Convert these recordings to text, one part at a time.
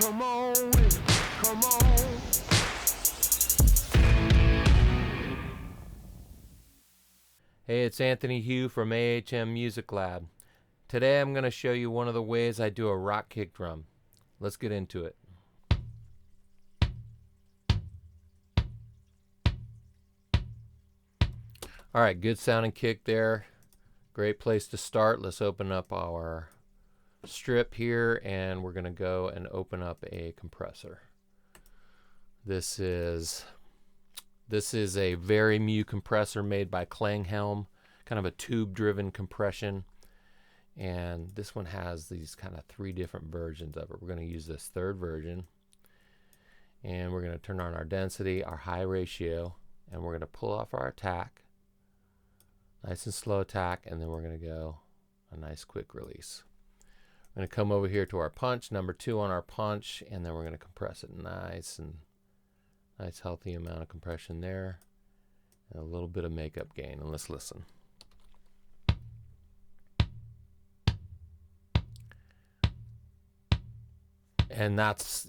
Come on with it, come on. Hey, it's Anthony Hugh from AHM Music Lab. Today I'm going to show you one of the ways I do a rock kick drum. Let's get into it. Alright, good sounding kick there. Great place to start. Let's open up our strip here and we're going to go and open up a compressor. This is a very Mu compressor made by Klanghelm, kind of a tube driven compression. And this one has these kind of 3 different versions of it. We're going to use this 3rd version. And we're going to turn on our density, our high ratio, and we're going to pull off our attack. Nice and slow attack, and then we're going to go a nice quick release. We're going to come over here to our punch, number 2 on our punch, and then we're going to compress it nice healthy amount of compression there. And a little bit of makeup gain, and let's listen. And that's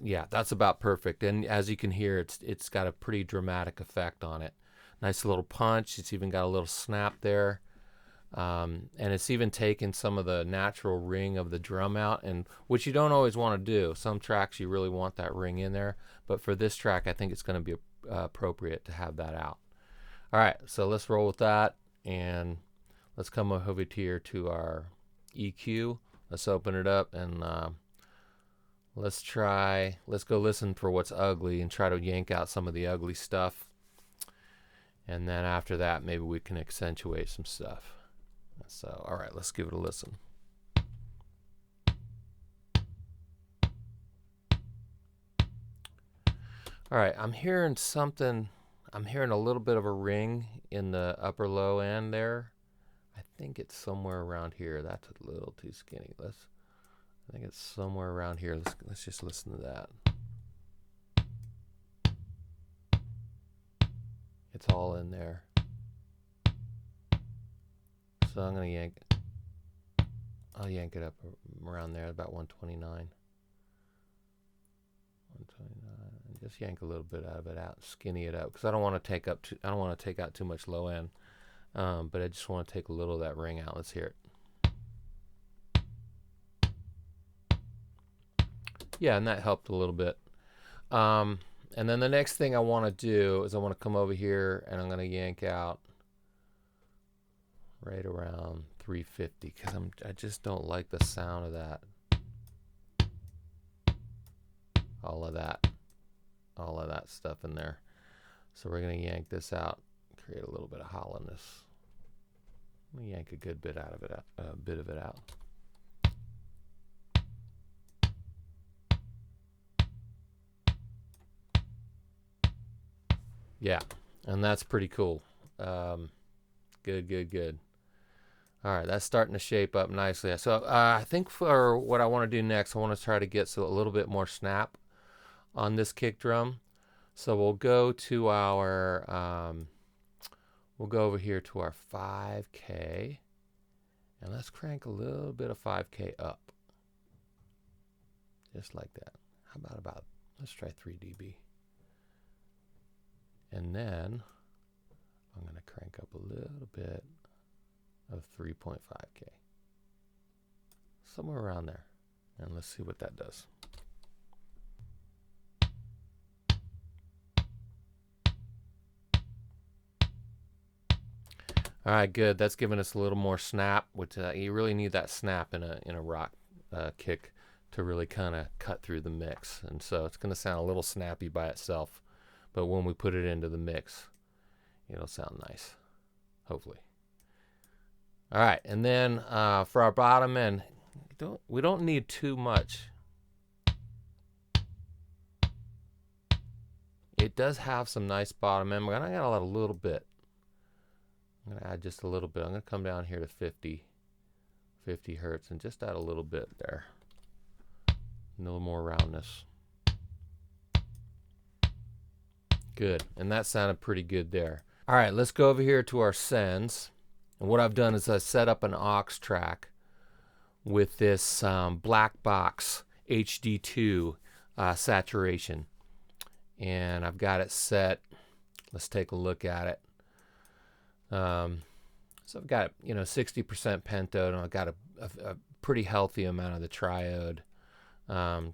about perfect. And as you can hear, it's got a pretty dramatic effect on it. Nice little punch. It's even got a little snap there. And it's even taken some of the natural ring of the drum out, and which you don't always want to do. Some tracks you really want that ring in there, but for this track I think it's going to be appropriate to have that out. Alright, so let's roll with that, and let's come over here to our EQ. Let's open it up, and let's go listen for what's ugly and try to yank out some of the ugly stuff. And then after that, maybe we can accentuate some stuff. So, all right, let's give it a listen. All right, I'm hearing something. I'm hearing a little bit of a ring in the upper low end there. I think it's somewhere around here. That's a little too skinny. I think it's somewhere around here. Let's just listen to that. It's all in there. So I'm going to I'll yank it up around there, about 129. 129. Just yank a little bit out of it out, skinny it up, because I don't want to take out too much low end, but I just want to take a little of that ring out. Let's hear it. Yeah, and that helped a little bit. And then the next thing I want to do is I want to come over here and I'm going to yank out right around 350, because I just don't like the sound of that. All of that stuff in there. So we're going to yank this out, create a little bit of hollowness. I'm going to yank a good bit out of it, a bit of it out. Yeah, and that's pretty cool. Good. All right, that's starting to shape up nicely. So I think for what I want to do next, I want to try to get a little bit more snap on this kick drum. So we'll go to our, we'll go over here to our 5K, and let's crank a little bit of 5K up, just like that. How about let's try 3 dB. And then I'm going to crank up a little bit of 3.5K. Somewhere around there. And let's see what that does. All right, good. That's giving us a little more snap, which you really need that snap in a rock kick to really kind of cut through the mix. And so it's going to sound a little snappy by itself. But when we put it into the mix, it'll sound nice, hopefully. All right, and then for our bottom end, we don't need too much. It does have some nice bottom end. We're going to add a little bit. I'm going to add just a little bit. I'm going to come down here to 50 hertz and just add a little bit there. A little more roundness. Good, and that sounded pretty good there. All right, let's go over here to our sends. And what I've done is I set up an aux track with this black box HD2 saturation. And I've got it set. Let's take a look at it. So I've got 60% pentode, and I've got a pretty healthy amount of the triode,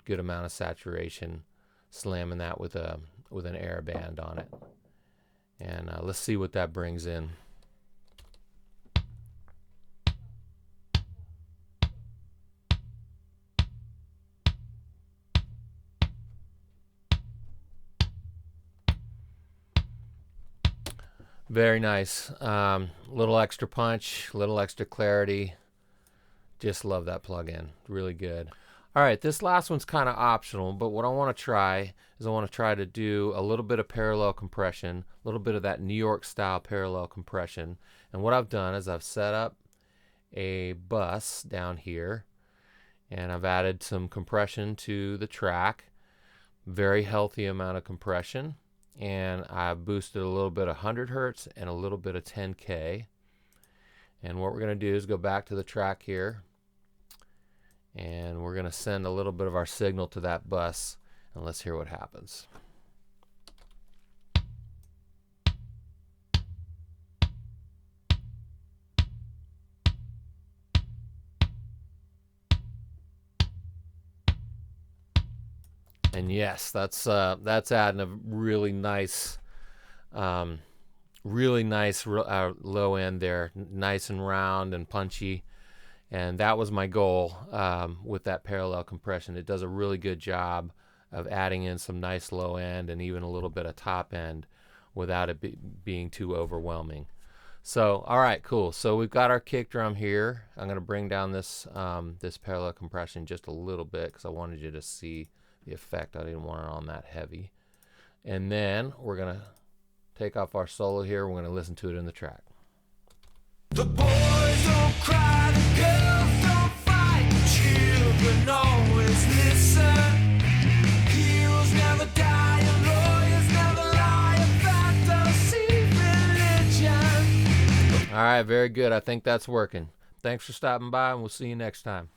good amount of saturation, slamming that with an air band on it. And let's see what that brings in. Very nice. Little extra punch, little extra clarity. Just love that plug-in. Really good. All right, this last one's kind of optional, but what I want to try is I want to try to do a little bit of parallel compression, a little bit of that New York style parallel compression. And what I've done is I've set up a bus down here, and I've added some compression to the track. Very healthy amount of compression. And I boosted a little bit of 100 hertz and a little bit of 10K. And what we're going to do is go back to the track here, and we're going to send a little bit of our signal to that bus, and let's hear what happens. And yes, that's adding a really nice low end there, nice and round and punchy. And that was my goal with that parallel compression. It does a really good job of adding in some nice low end and even a little bit of top end without it being too overwhelming. So, all right, cool. So we've got our kick drum here. I'm going to bring down this this parallel compression just a little bit because I wanted you to see the effect. I didn't want it on that heavy. And then we're going to take off our solo here. We're going to listen to it in the track. The boys don't cry, the girls don't fight, children always listen. Heroes never die, and lawyers never lie. Fantasy religion. All right, very good. I think that's working. Thanks for stopping by, and we'll see you next time.